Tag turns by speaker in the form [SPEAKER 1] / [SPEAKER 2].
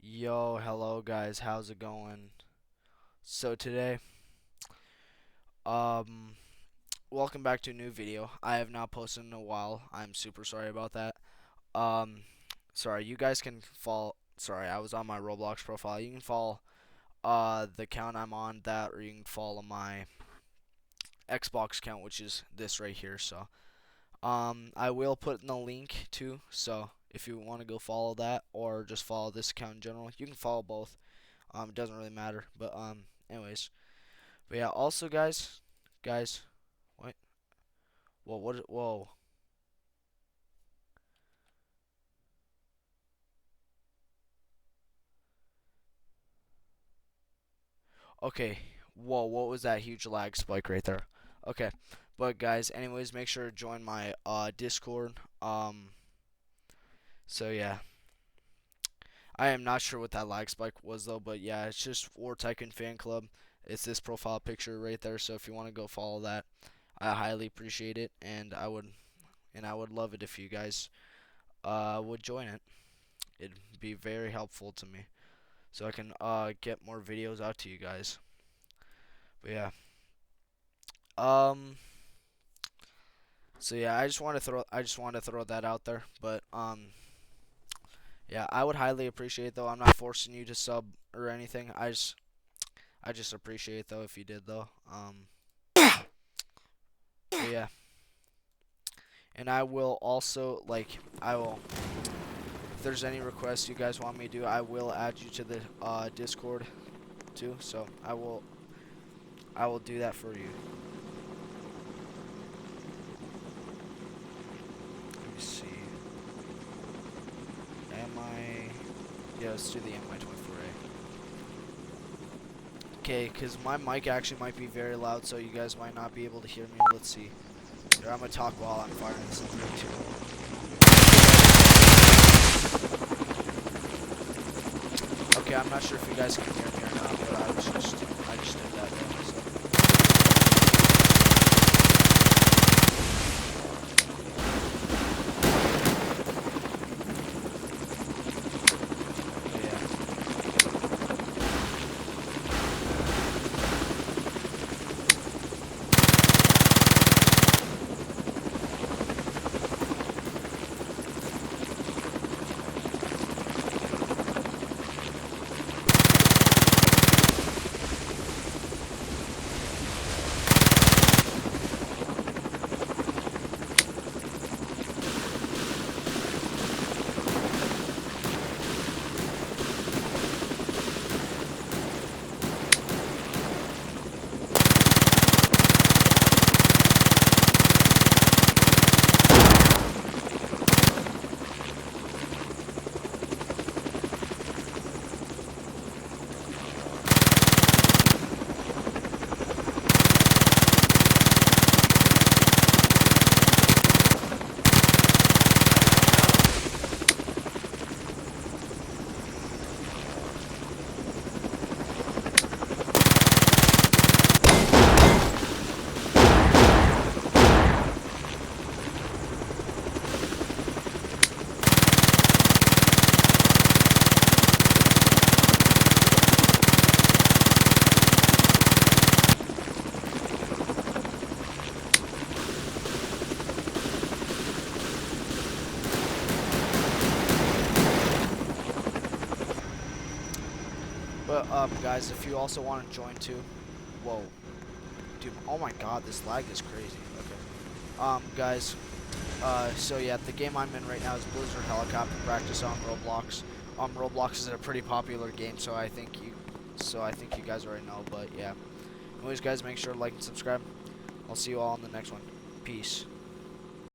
[SPEAKER 1] Yo, hello guys, how's it going? So today, um, welcome back to a new video. I have not posted in a while. I'm super sorry about that. Um, sorry, you guys can follow, sorry, I was on my Roblox profile. You can follow, the account I'm on that, or you can follow my Xbox account, which is this right here. So, I will put in the link too. So, if you want to go follow that, or just follow this account in general, you can follow both. It doesn't really matter. But anyways. But yeah, also guys, what? Whoa, whoa. Okay, whoa, what was that huge lag spike right there? Okay, but guys, anyways, make sure to join my Discord. So yeah, I am not sure what that lag spike was though, but yeah, it's just War Tycoon Fan Club. It's this profile picture right there. So if you want to go follow that, I highly appreciate it, and I would love it if you guys would join it. It'd be very helpful to me, so I can get more videos out to you guys. But yeah. Um so yeah, I just want to throw that out there, but yeah, I would highly appreciate though. I'm not forcing you to sub or anything. I just appreciate though if you did though. But yeah. And I will also I will if there's any requests you guys want me to do, I will add you to the Discord too. So I will do that for you. Let me see. Am I? Yeah, let's do the MI24A. Okay, because my mic actually might be very loud, so you guys might not be able to hear me. Let's see. Here, I'm going to talk while I'm firing this in 3, 2. Okay, I'm not sure if you guys can hear me or not, but I just did that though, so. But yeah. But guys, if you also want to join too, whoa, dude, oh my God, this lag is crazy. Okay, guys, so yeah, the game I'm in right now is Blizzard Helicopter Practice on Roblox. Roblox is a pretty popular game, so I think you guys already know. But yeah, anyways, guys, make sure to like and subscribe. I'll see you all in the next one. Peace.